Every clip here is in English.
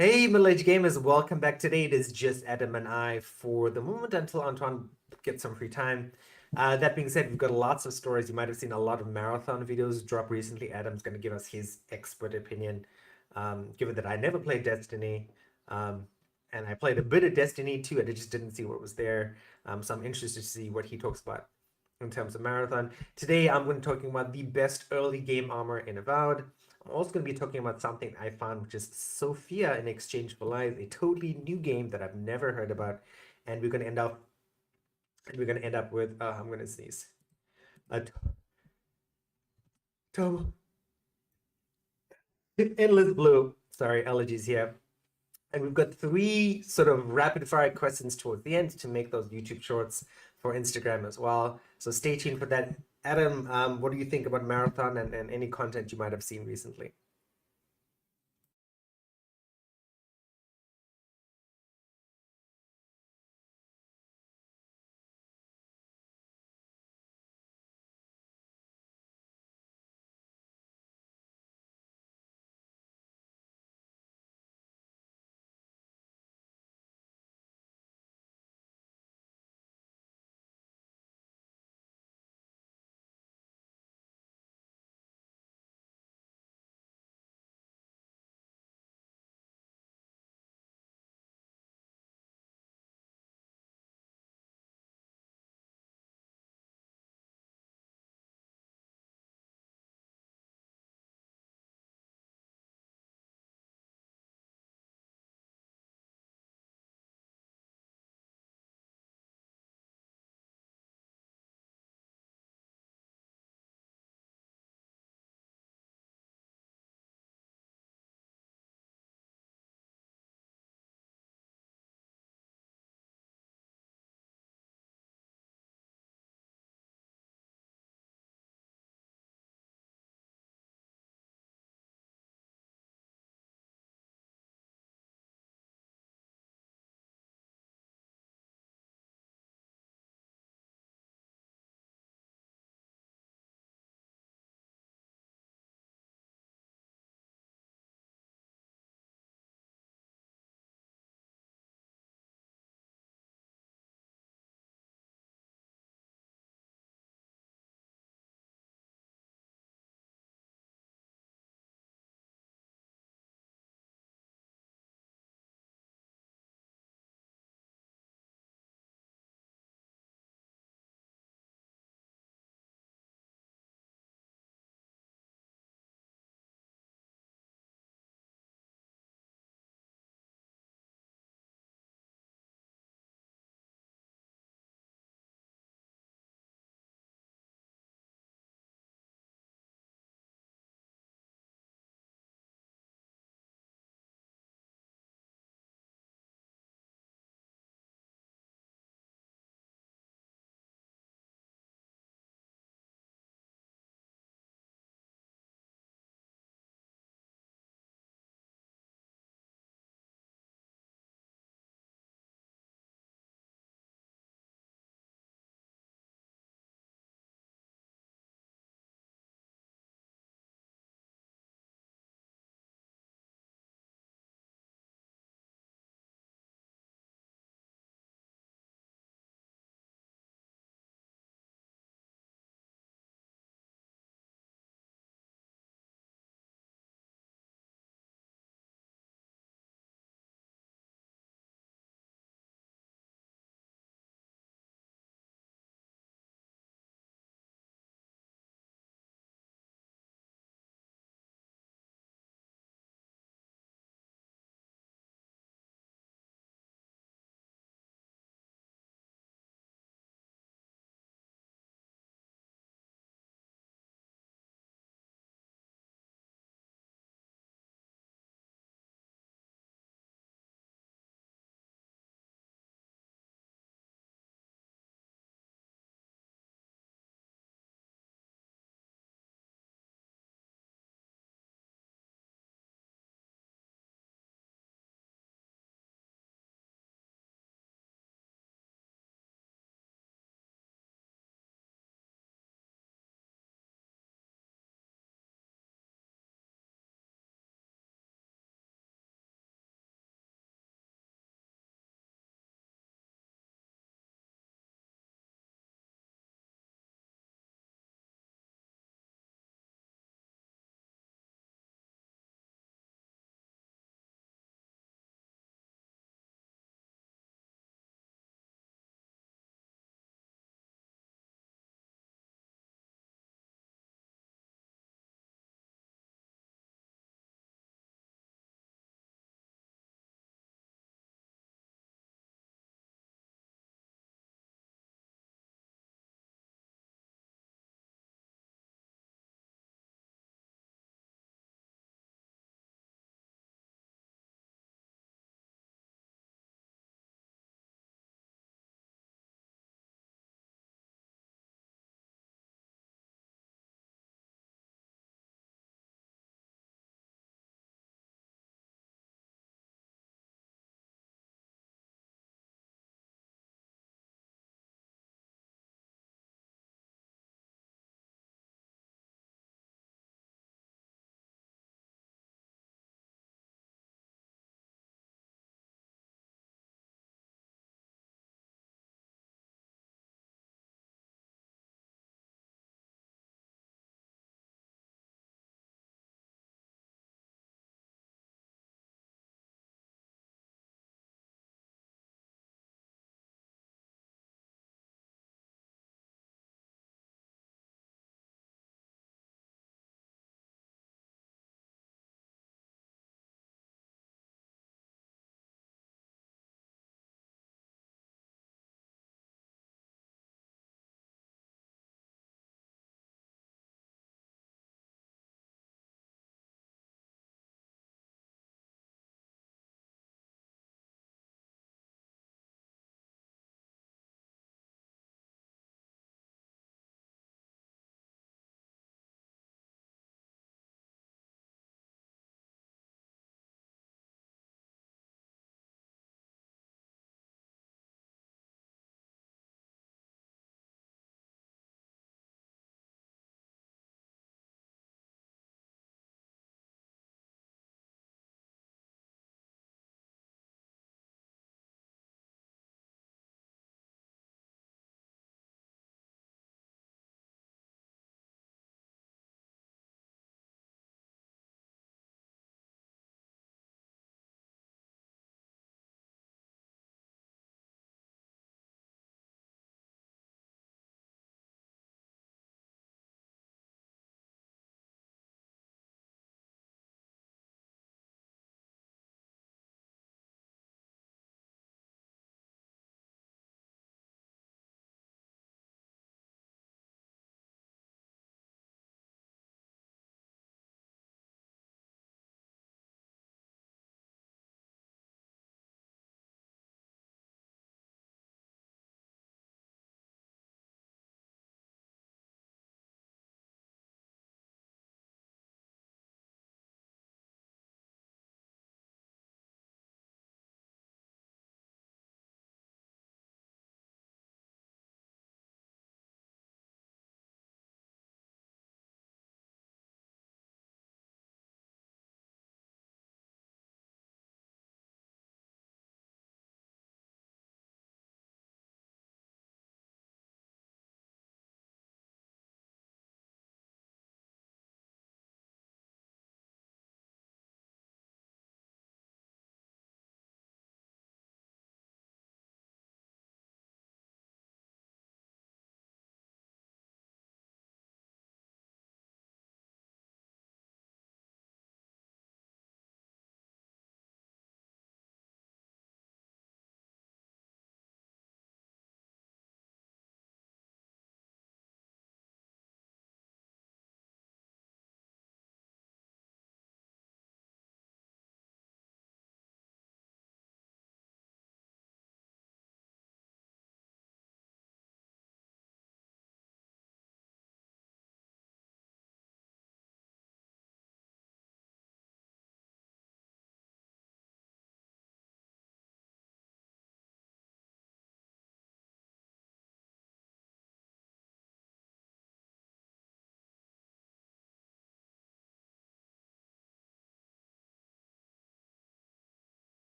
Hey, middle-aged gamers, welcome back. Today it is just Adam and I for the moment until Antoine gets some free time. That being said, we've got lots of stories. You might have seen a lot of marathon videos drop recently. Adam's going to give us his expert opinion, given that I never played Destiny, um, and I played a bit of Destiny too, and I just didn't see what was there. So I'm interested to see what he talks about in terms of marathon. Today I'm going to be talking about the best early game armor in Avowed. I'm also going to be talking about something I found, which is Sophia in Exchange for Lies, a totally new game that I've never heard about, and we're going to end up with I'm going to sneeze. A total endless blue. Sorry, allergies here. And we've got three sort of rapid fire questions towards the end to make those YouTube shorts for Instagram as well. So stay tuned for that. Adam, what do you think about marathon and any content you might have seen recently?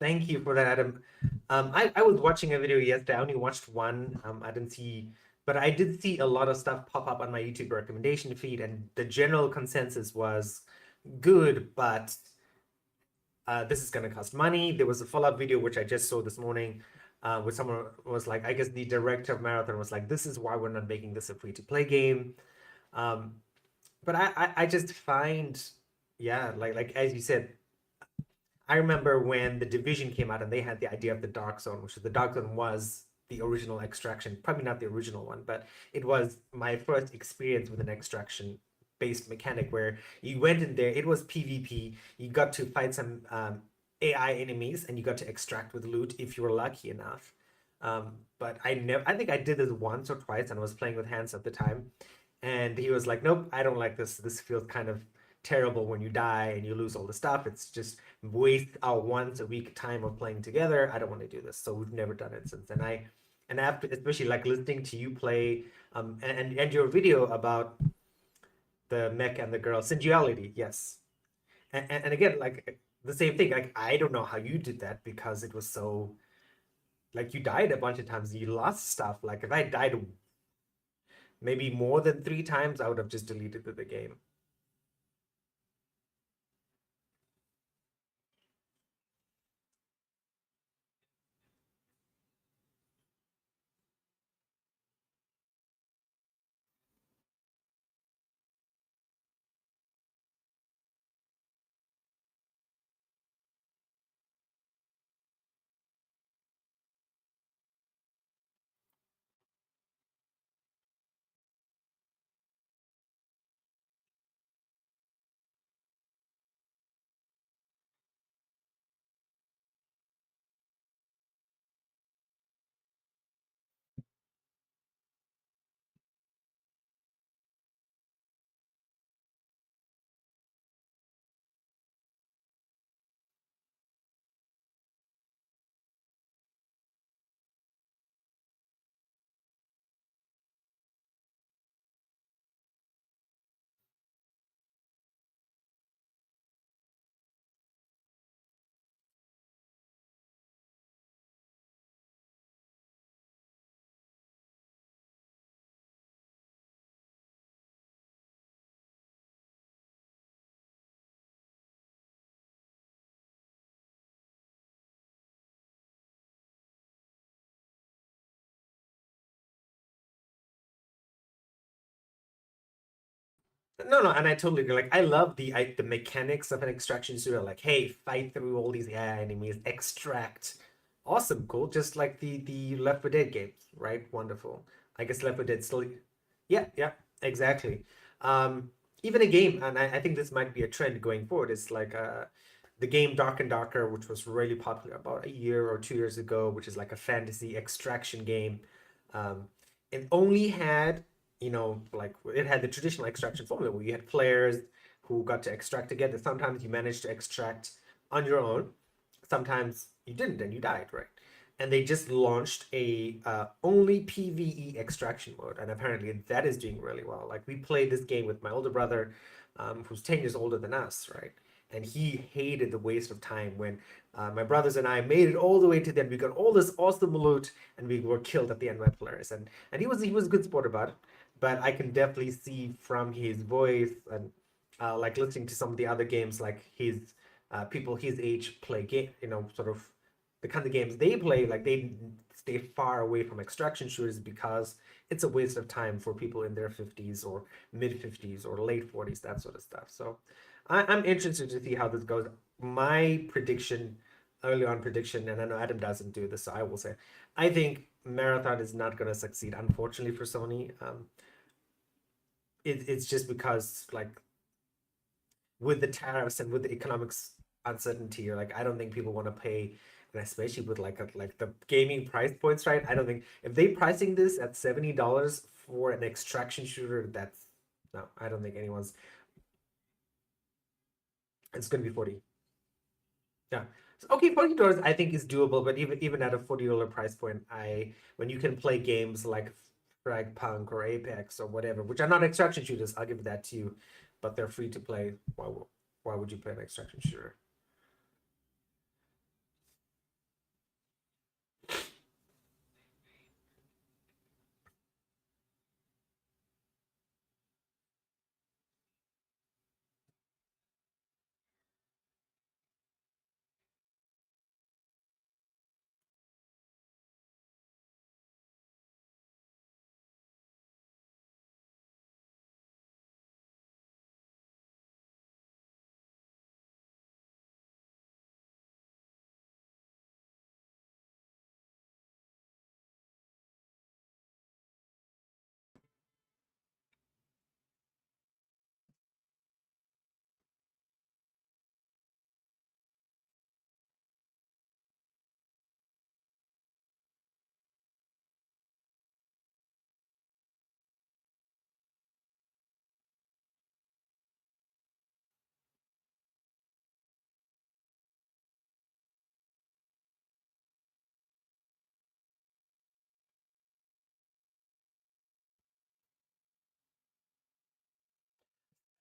Thank you for that, Adam. I was watching a video yesterday. I only watched one. I didn't see, but I did see a lot of stuff pop up on my YouTube recommendation feed, and the general consensus was good, but this is going to cost money. There was a follow-up video which I just saw this morning, where someone was like, I guess the director of Marathon was like, "This is why we're not making this a free-to-play game." Um, but I just find, yeah, like as you said, I remember when the Division came out and they had the idea of the Dark Zone, which the Dark Zone was the original extraction, probably not the original one, but it was my first experience with an extraction based mechanic where you went in there, it was PvP, you got to fight some AI enemies and you got to extract with loot if you were lucky enough. But I think I did this once or twice and I was playing with Hans at the time. And he was like, "Nope, I don't like this. This feels kind of terrible when you die and you lose all the stuff. It's just waste our once a week time of playing together. I don't want to do this." So we've never done it since. And after, especially like listening to you play, and your video about the mech and the girl sensuality, yes. And again, like the same thing. Like I don't know how you did that because it was so like you died a bunch of times. You lost stuff. Like if I died maybe more than 3 times, I would have just deleted the game. No, no, and I totally agree. Like, I love the mechanics of an extraction shooter. Like, hey, fight through all these AI enemies, extract. Awesome, cool. Just like the Left 4 Dead games, right? Wonderful. I guess Left 4 Dead still. Yeah, yeah, exactly. Even a game, and I think this might be a trend going forward. Is like the game Dark and Darker, which was really popular about a year or 2 years ago, which is like a fantasy extraction game. Um, it only had like it had the traditional extraction formula where you had players who got to extract together. Sometimes you managed to extract on your own, sometimes you didn't and you died, right? And they just launched a only PvE extraction mode, and apparently that is doing really well. Like we played this game with my older brother, who's 10 years older than us, right? And he hated the waste of time when my brothers and I made it all the way to the end. We got all this awesome loot, and we were killed at the end by players. And he was a good sport about it, but I can definitely see from his voice and like listening to some of the other games, like his people his age play game, sort of the kind of games they play, like they stay far away from extraction shooters because it's a waste of time for people in their 50s or mid 50s or late 40s, that sort of stuff. So I'm interested to see how this goes. My prediction, early on prediction, and I know Adam doesn't do this, so I will say, I think Marathon is not going to succeed, unfortunately for Sony. It's just because like with the tariffs and with the economics uncertainty, or like I don't think people want to pay, and especially with like the gaming price points, right? I don't think if they pricing this at $70 for an extraction shooter, that's no, I don't think anyone's. It's gonna be 40. Yeah. So, okay, $40 I think is doable, but even at a $40 price point, when you can play games like Frag Punk or Apex or whatever, which are not extraction shooters, I'll give that to you, but they're free to play. Why would you play an extraction shooter?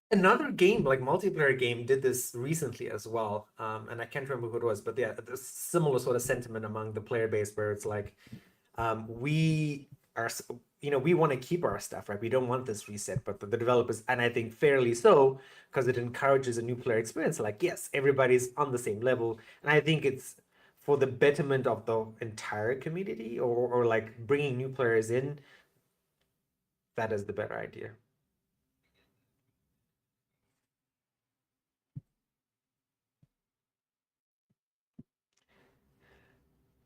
Another game, like multiplayer game, did this recently as well. And I can't remember who it was, but yeah, there's similar sort of sentiment among the player base where it's like, we are, we want to keep our stuff, right? We don't want this reset, but the developers, and I think fairly so, because it encourages a new player experience. Like, yes, everybody's on the same level. And I think it's for the betterment of the entire community, or like bringing new players in, that is the better idea.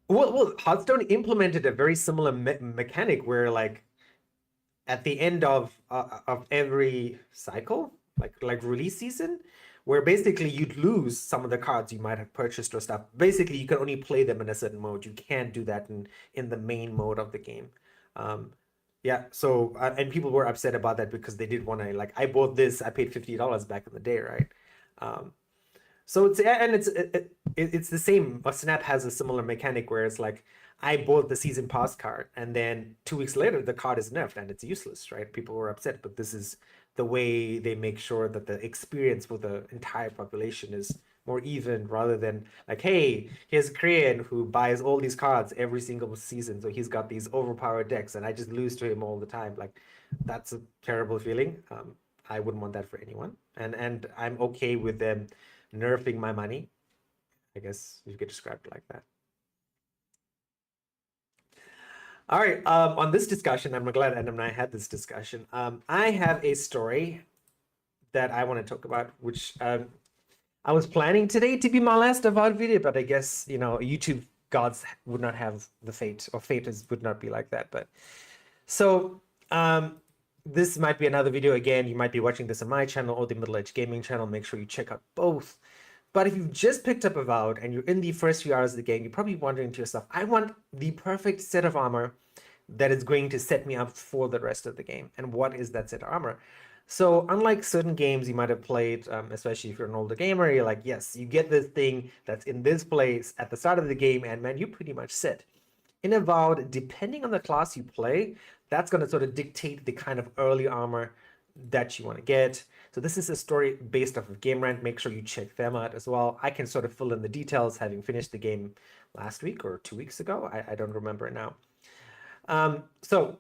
Well, Hearthstone implemented a very similar mechanic where, like, at the end of every cycle, like release season, where basically you'd lose some of the cards you might have purchased or stuff. Basically, you can only play them in a certain mode. You can't do that in the main mode of the game. Um, yeah. So and people were upset about that because they did want to, like, I bought this, I paid $50 back in the day, right? Um, so it's the same. Snap has a similar mechanic where it's like, I bought the season pass card, and then 2 weeks later the card is nerfed and it's useless, right? People were upset, but this is the way they make sure that the experience for the entire population is more even, rather than like, hey, here's a Korean who buys all these cards every single season, so he's got these overpowered decks, and I just lose to him all the time. Like, that's a terrible feeling. I wouldn't want that for anyone, and I'm okay with them nerfing my money. I guess you could describe it like that. All right. On this discussion, I'm glad Adam and I had this discussion. I have a story that I want to talk about, which I was planning today to be my last Avowed video, but I guess, YouTube gods would not have the fate, or fate would not be like that. But so this might be another video. Again, you might be watching this on my channel or the Middle Age Gaming channel. Make sure you check out both. But if you've just picked up Avowed and you're in the first few hours of the game, you're probably wondering to yourself, I want the perfect set of armor that is going to set me up for the rest of the game. And what is that set of armor? So unlike certain games you might have played, especially if you're an older gamer, you're like, yes, you get this thing that's in this place at the start of the game, and man, you're pretty much set. In Avowed, depending on the class you play, that's going to sort of dictate the kind of early armor that you want to get. So this is a story based off of Game Rant. Make sure you check them out as well. I can sort of fill in the details, having finished the game last week or 2 weeks ago. I don't remember now. So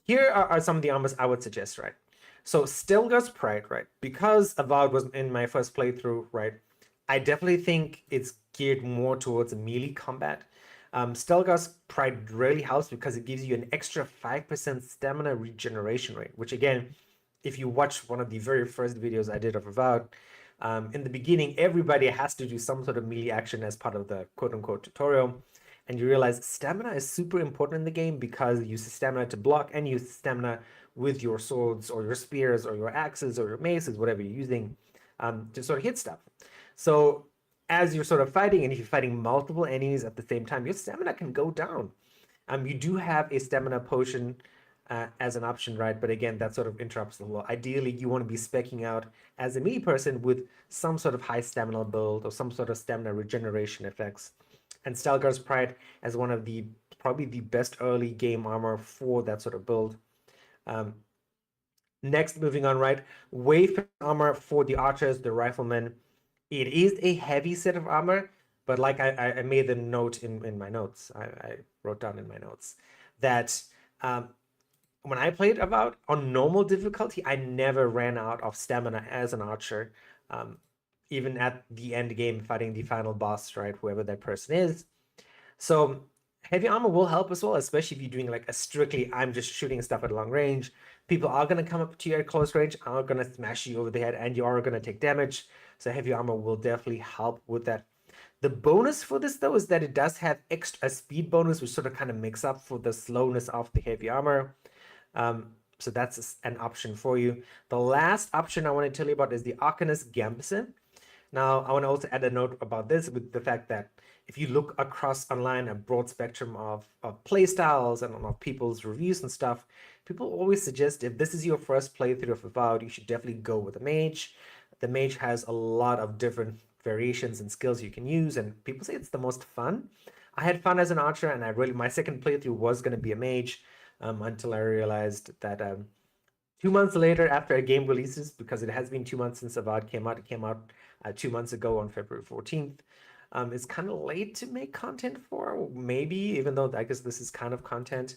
here are some of the armors I would suggest, right? So Stilgar's Pride, right? Because Avowed was in my first playthrough, right? I definitely think it's geared more towards melee combat. Stilgar's Pride really helps because it gives you an extra 5% stamina regeneration rate, which again, if you watch one of the very first videos I did of Avowed, in the beginning, everybody has to do some sort of melee action as part of the quote-unquote tutorial. And you realize stamina is super important in the game because you use stamina to block and use stamina with your swords or your spears or your axes or your maces, whatever you're using, to sort of hit stuff. So as you're sort of fighting, and if you're fighting multiple enemies at the same time, your stamina can go down. You do have a stamina potion as an option, right? But again, that sort of interrupts the flow. Ideally, you want to be speccing out as a melee person with some sort of high stamina build or some sort of stamina regeneration effects. And Stilgar's Pride as one of the probably the best early game armor for that sort of build. Next, moving on, right? Wave armor for the archers, the riflemen. It is a heavy set of armor, but like I made the note in my notes, I wrote down in my notes that when I played Avowed on normal difficulty, I never ran out of stamina as an archer. Even at the end game fighting the final boss, right? Whoever that person is. So heavy armor will help as well, especially if you're doing like a strictly, I'm just shooting stuff at long range. People are going to come up to you at close range, are going to smash you over the head, and you are going to take damage. So heavy armor will definitely help with that. The bonus for this, though, is that it does have extra speed bonus, which sort of kind of makes up for the slowness of the heavy armor. So that's an option for you. The last option I want to tell you about is the Arcanist Gambeson. Now, I want to also add a note about this with the fact that if you look across online a broad spectrum of play styles and of people's reviews and stuff, people always suggest if this is your first playthrough of Avowed, you should definitely go with a mage. The mage has a lot of different variations and skills you can use, and people say it's the most fun. I had fun as an archer, and my second playthrough was going to be a mage until I realized that 2 months later, after a game releases, because it has been 2 months since Avad came out. It came out 2 months ago on February 14th. It's kind of late to make content for, maybe, even though I guess this is kind of content.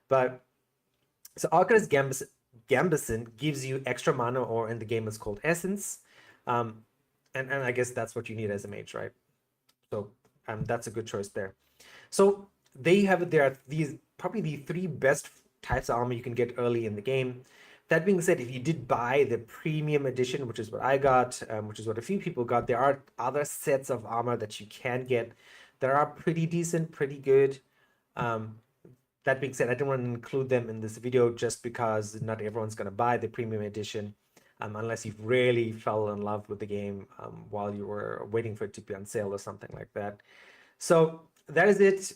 But so Arcanist Gambison gives you extra mana, or in the game it's called Essence. And I guess that's what you need as a mage, right? So that's a good choice there. So there are these probably the 3 best types of armor you can get early in the game. That being said, if you did buy the premium edition, which is what I got, which is what a few people got, there are other sets of armor that you can get that are pretty decent, pretty good. That being said, I didn't want to include them in this video just because not everyone's going to buy the premium edition, unless you've really fell in love with the game while you were waiting for it to be on sale or something like that. So that is it.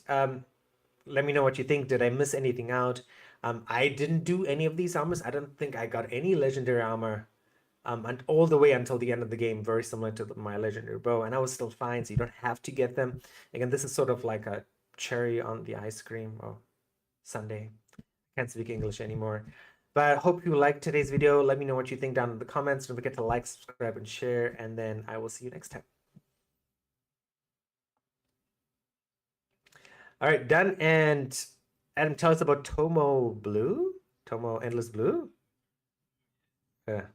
Let me know what you think. Did I miss anything out? I didn't do any of these armors. I don't think I got any legendary armor and all the way until the end of the game, very similar to my legendary bow, and I was still fine, so you don't have to get them. Again, this is sort of like a cherry on the ice cream or sundae. Can't speak English anymore. But I hope you liked today's video. Let me know what you think down in the comments. Don't forget to like, subscribe, and share, and then I will see you next time. All right, done. And Adam, tell us about Tomo Blue? Tomo Endless Blue? Yeah.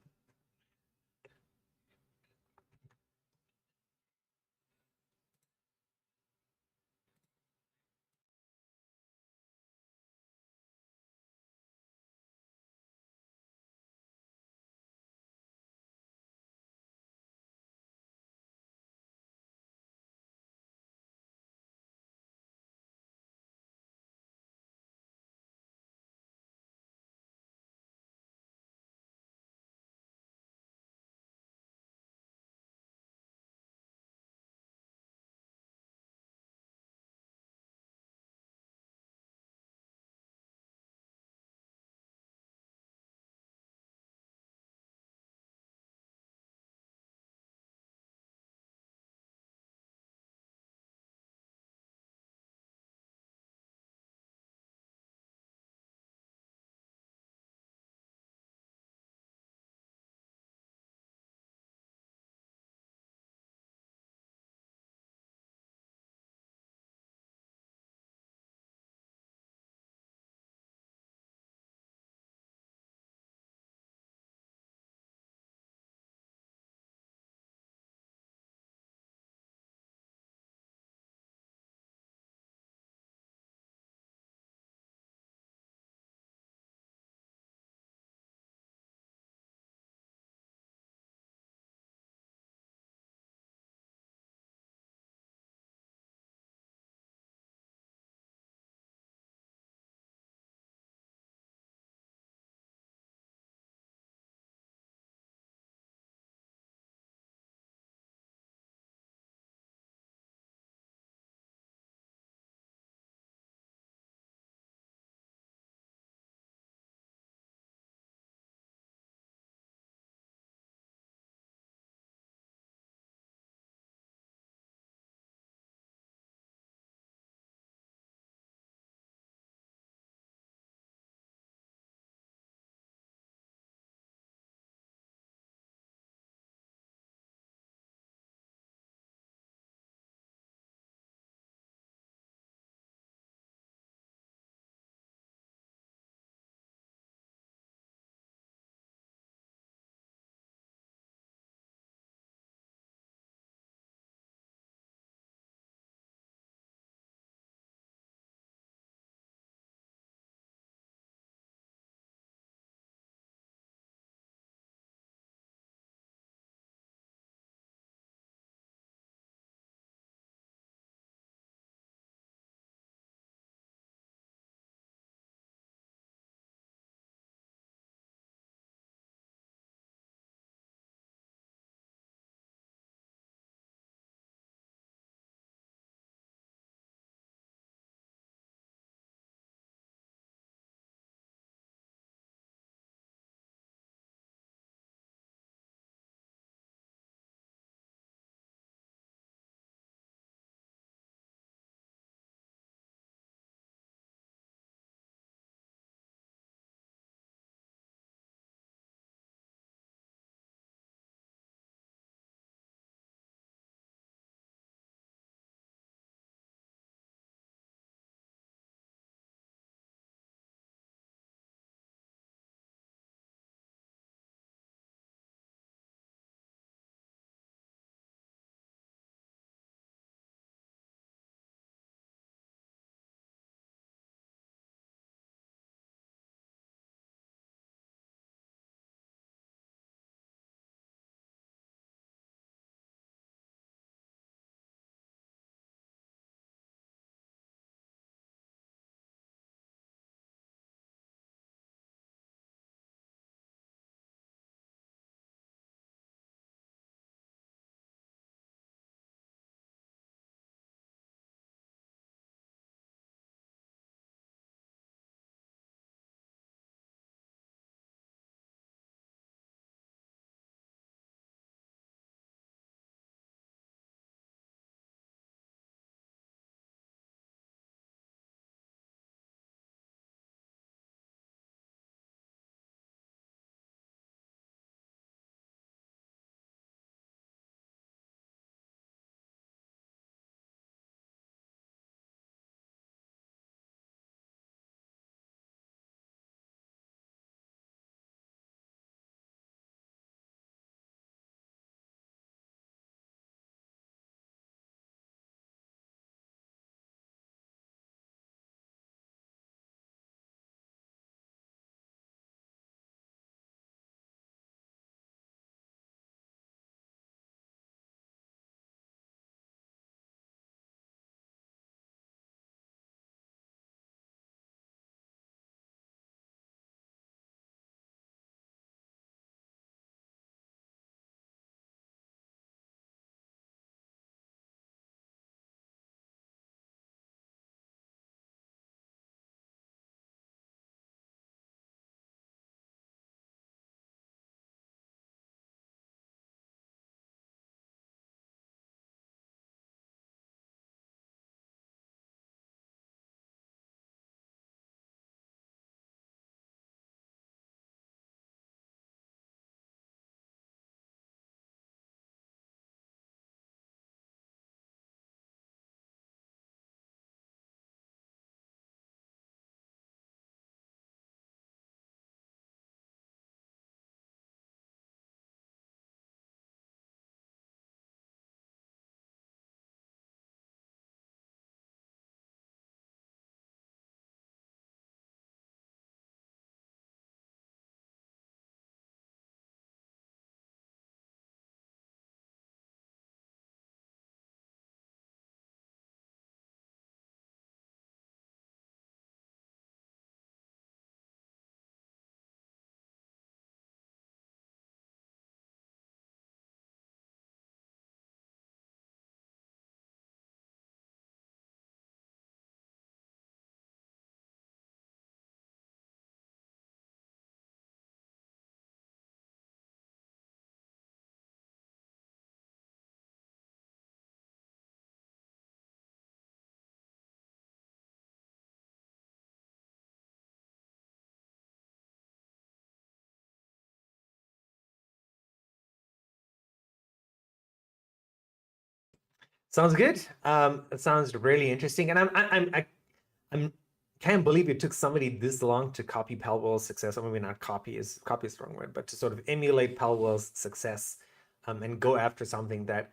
Sounds good. It sounds really interesting, and I'm can't believe it took somebody this long to copy Palwell's success. Or maybe not copy is the wrong word, but to sort of emulate Palwell's success, and go after something that,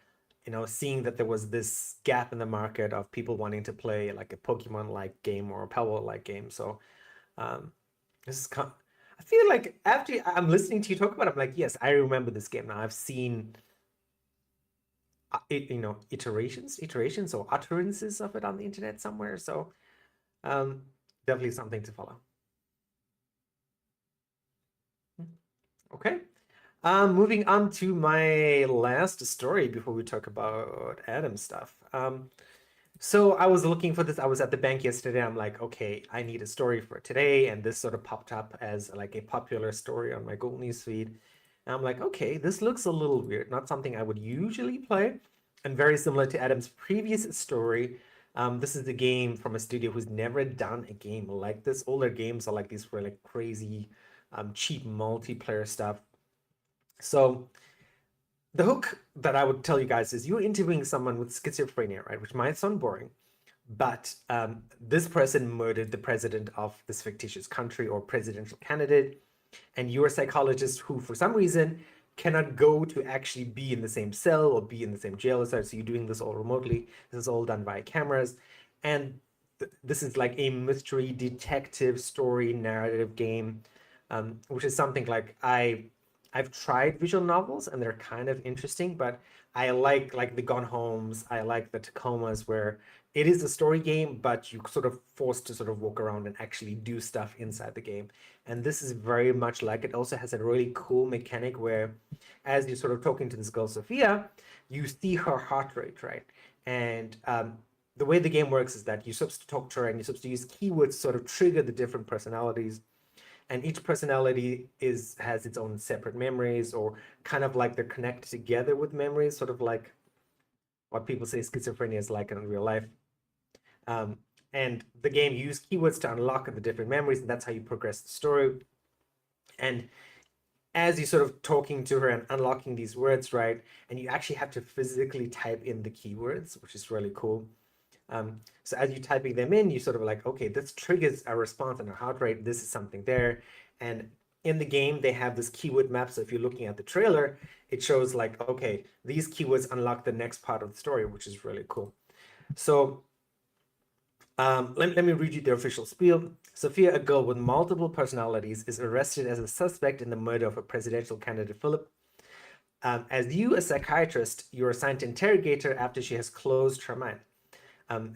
seeing that there was this gap in the market of people wanting to play like a Pokemon-like game or a Palwell-like game. So, um, this is I feel like after I'm listening to you talk about it, I'm like, yes, I remember this game now. I've seen iterations or utterances of it on the internet somewhere. So, um, definitely something to follow. Okay. Moving on to my last story before we talk about Adam stuff. So I was looking for this. I was at the bank yesterday. I'm like, okay, I need a story for today. And this sort of popped up as like a popular story on my Google News feed. And I'm like, okay, this looks a little weird. Not something I would usually play. And very similar to Adam's previous story. This is the game from a studio who's never done a game like this. All their games are like these really crazy, cheap multiplayer stuff. So the hook that I would tell you guys is you're interviewing someone with schizophrenia, right? Which might sound boring, but this person murdered the president of this fictitious country or presidential candidate, and you're a psychologist who, for some reason, cannot go to actually be in the same cell or be in the same jail as her. So you're doing this all remotely. This is all done via cameras, and this is like a mystery detective story narrative game, which is something like I've tried visual novels and they're kind of interesting, but I like the Gone Homes, I like the Tacomas, where it is a story game, but you sort of forced to sort of walk around and actually do stuff inside the game. And this is very much like it. Also has a really cool mechanic where, as you're sort of talking to this girl Sophia, you see her heart rate, right? And the way the game works is that you're supposed to talk to her and you're supposed to use keywords to sort of trigger the different personalities, and each personality has its own separate memories, or kind of like they're connected together with memories, sort of like what people say schizophrenia is like in real life. Um, and the game used keywords to unlock the different memories, and that's how you progress the story. And as you sort of talking to her and unlocking these words, right, and you actually have to physically type in the keywords, which is really cool. So as you're typing them in, you sort of like, okay, this triggers a response and a heart rate. This is something there. And in the game, they have this keyword map. So if you're looking at the trailer, it shows like, okay, these keywords unlock the next part of the story, which is really cool. So let me read you the official spiel. Sophia, a girl with multiple personalities, is arrested as a suspect in the murder of a presidential candidate, Philip. As you, a psychiatrist, you're assigned to interrogate her after she has closed her mind.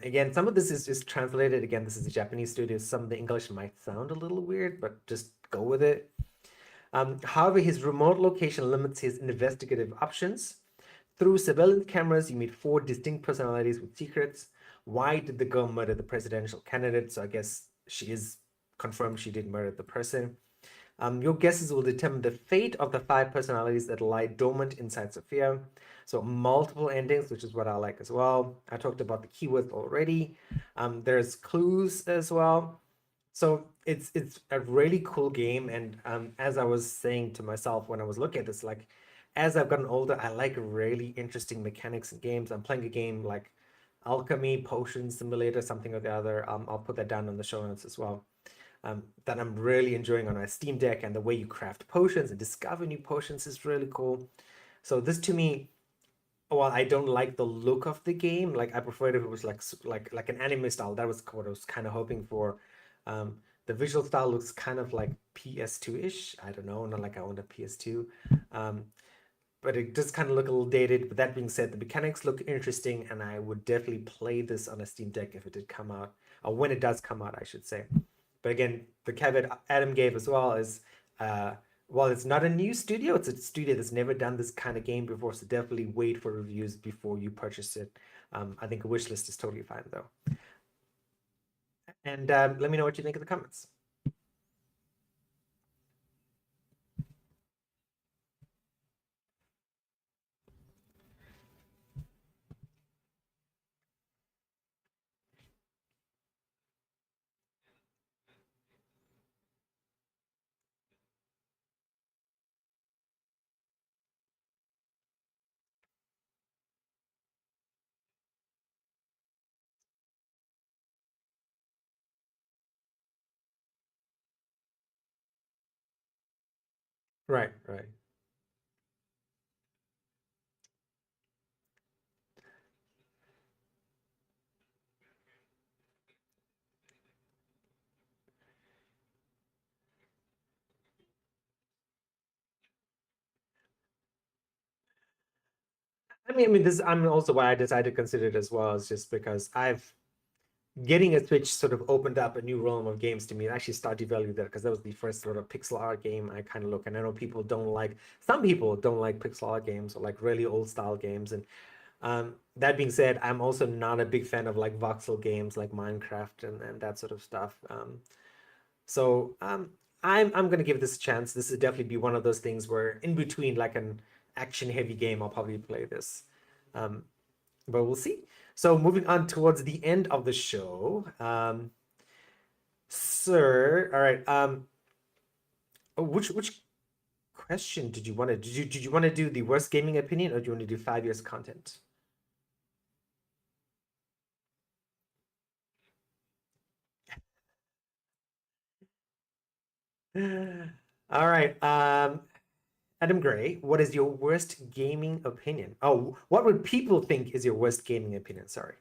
Again, some of this is just translated. Again, this is a Japanese studio. Some of the English might sound a little weird, but just go with it. However, his remote location limits his investigative options. Through surveillance cameras, you meet four distinct personalities with secrets. Why did the girl murder the presidential candidate? So I guess she is confirmed she did murder the person. Your guesses will determine the fate of the five personalities that lie dormant inside Sophia. So multiple endings, which is what I like as well. I talked about the keywords already. There's clues as well. So it's a really cool game. And as I was saying to myself when I was looking at this, like as I've gotten older, I like really interesting mechanics in games. I'm playing a game like Alchemy, Potion Simulator, something or the other. I'll put that down in the show notes as well. That I'm really enjoying on my Steam Deck, and the way you craft potions and discover new potions is really cool. So this to me, while I don't like the look of the game, like I prefer it if it was like an anime style. That was what I was kind of hoping for. The visual style looks kind of like PS2-ish. I don't know, not like I owned a PS2. Um, but it does kind of look a little dated. But that being said, the mechanics look interesting, and I would definitely play this on a Steam Deck if it did come out, or when it does come out, I should say. But again, the caveat Adam gave as well is, while it's not a new studio, it's a studio that's never done this kind of game before, so definitely wait for reviews before you purchase it. I think a wish list is totally fine, though. And let me know what you think in the comments. Right, right. I mean, this. I'm also why I decided to consider it as well, is just because I've getting a Switch sort of opened up a new realm of games to me. I actually started value there because that was the first sort of pixel art game I kind of look. And I know people don't like, some people don't like pixel art games or like really old style games. And that being said, I'm also not a big fan of like voxel games like Minecraft and that sort of stuff. So I'm gonna give this a chance. This would definitely be one of those things where in between like an action heavy game, I'll probably play this. Um, but we'll see. So moving on towards the end of the show, sir. All right. Which question did you want to did you want to do the worst gaming opinion or do you want to do 5 years content? All right. Adam Gray, what is your worst gaming opinion? Oh, what would people think is your worst gaming opinion? Sorry.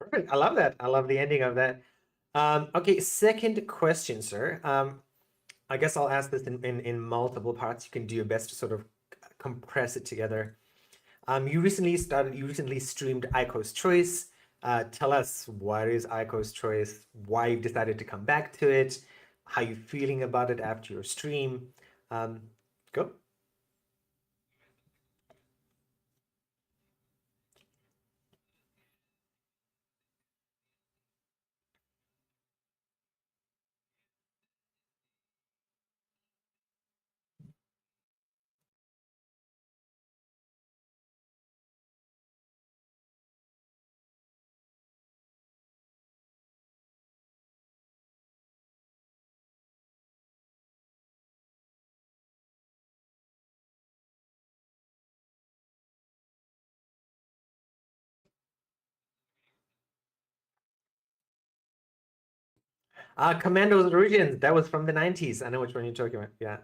Perfect. I love that. I love the ending of that. Okay, second question, sir. I guess I'll ask this in multiple parts. You can do your best to sort of compress it together. You recently streamed Ico's Choice. Tell us what is Ico's Choice, why you decided to come back to it, how you feeling about it after your stream. Um, go. Commando's Origins, that was from the 90s. I know which one you're talking about. Yeah.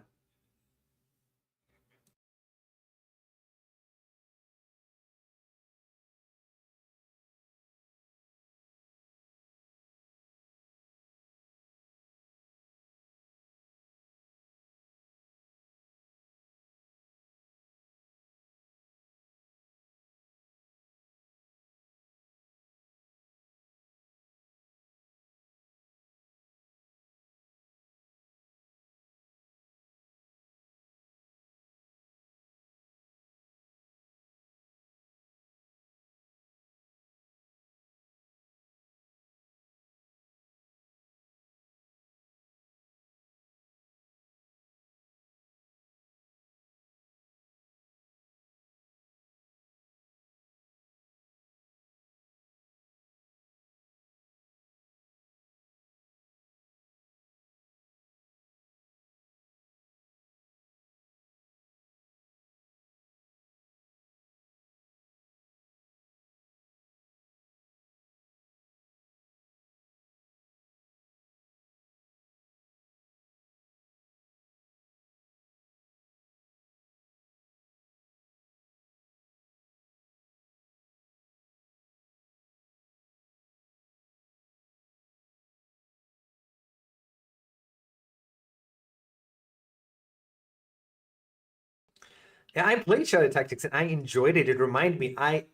Yeah, I played Shadow Tactics and I enjoyed it. It reminded me, I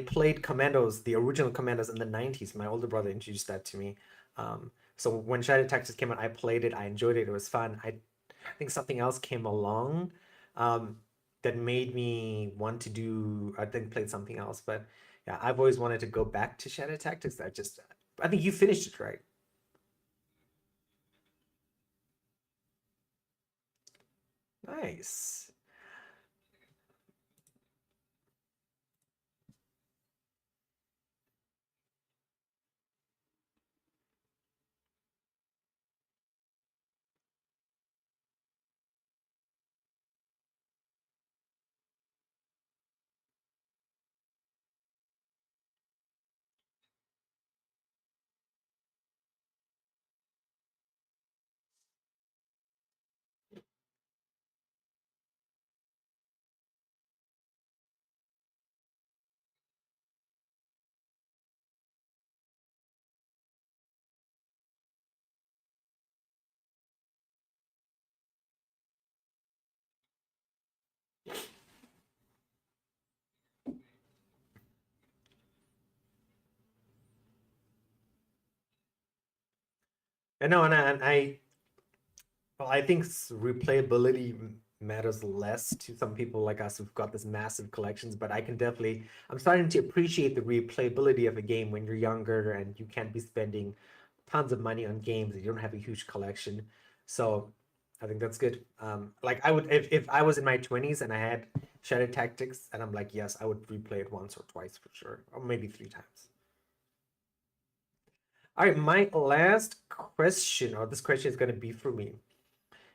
played Commandos, the original Commandos in the 90s. My older brother introduced that to me. So when Shadow Tactics came out, I played it. I enjoyed it. It was fun. I think something else came along um, that made me want to do, I think played something else. But yeah, I've always wanted to go back to Shadow Tactics. I think you finished it, right? Nice. And no, well, I think replayability matters less to some people like us who've got this massive collections, but I'm starting to appreciate the replayability of a game when you're younger and you can't be spending tons of money on games and you don't have a huge collection. So I think that's good. Like I would, if I was in my 20s and I had Shadow Tactics, and I'm like, yes, I would replay it once or twice for sure, or maybe 3 times. All right, my last question, or this question is going to be for me.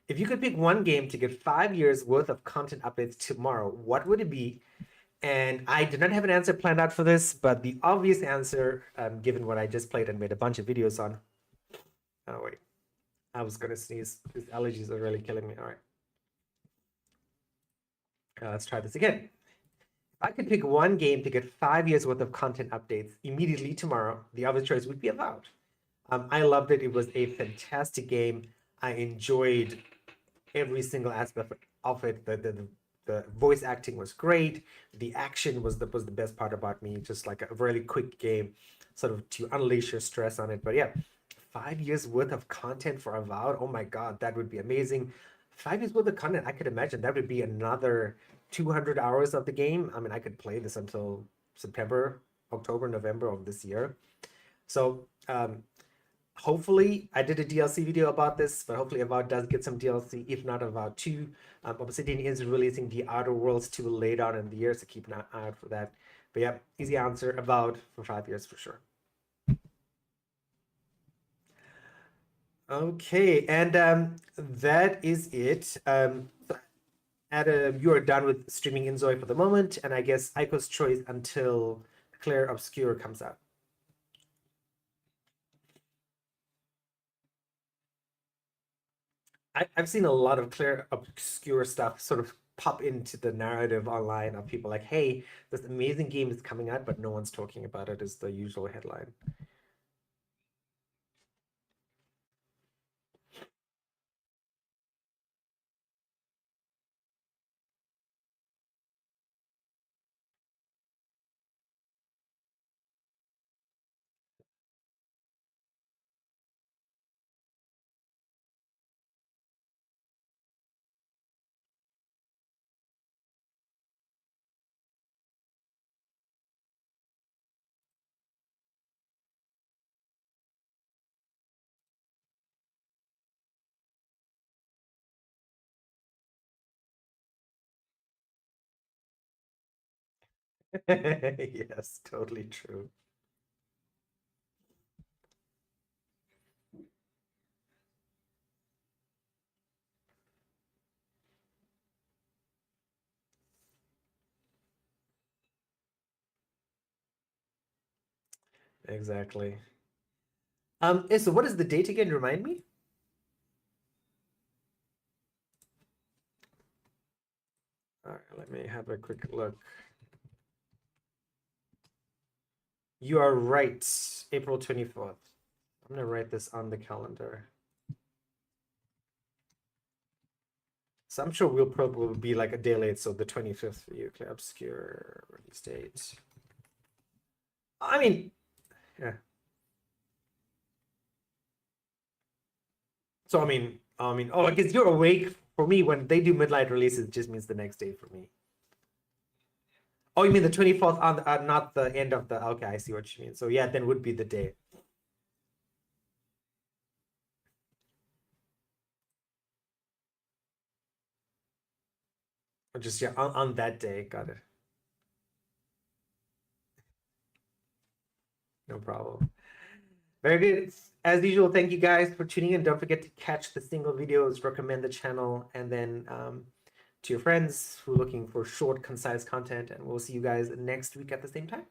If you could pick one game to get 5 years worth of content updates tomorrow, what would it be? And I did not have an answer planned out for this, but the obvious answer, given what I just played and made a bunch of videos on. Oh, wait. I was going to sneeze. These allergies are really killing me. All right. Let's try this again. If I could pick one game to get 5 years worth of content updates immediately tomorrow, the obvious choice would be Avowed. I loved it. It was a fantastic game. I enjoyed every single aspect of it. The voice acting was great. The action was the best part about me. Just like a really quick game, sort of to unleash your stress on it. But yeah, 5 years worth of content for Avowed. Oh my God, that would be amazing. 5 years worth of content. I could imagine that would be another 200 hours of the game. I mean, I could play this until September, October, November of this year. So hopefully, I did a DLC video about this, but hopefully Avowed does get some DLC, if not Avowed 2. Obsidian is releasing the Outer Worlds 2 later on in the year, so keep an eye out for that. But yeah, easy answer, Avowed for 5 years for sure. Okay, and that is it. Adam, you are done with streaming Inzoi for the moment, and I guess Aiko's choice until Claire Obscure comes out. I've seen a lot of clear obscure stuff sort of pop into the narrative online of people like, hey, this amazing game is coming out, but no one's talking about it, is the usual headline. Yes, totally true. Exactly. So what is the date again? Remind me? All right, let me have a quick look. You are right, April 24th. I'm gonna write this on the calendar. So I'm sure we'll probably be like a day late. So the 25th for you, clear obscure release date. I mean, yeah. So oh, I guess you're awake. For me, when they do midnight releases, it just means the next day for me. Oh, you mean the 24th on the, not the end of the. Okay, I see what you mean. So yeah, then would be the day. Or just yeah, on that day. Got it. No problem. Very good. As usual, thank you guys for tuning in. Don't forget to catch the single videos, recommend the channel, and then to your friends who are looking for short, concise content. And we'll see you guys next week at the same time.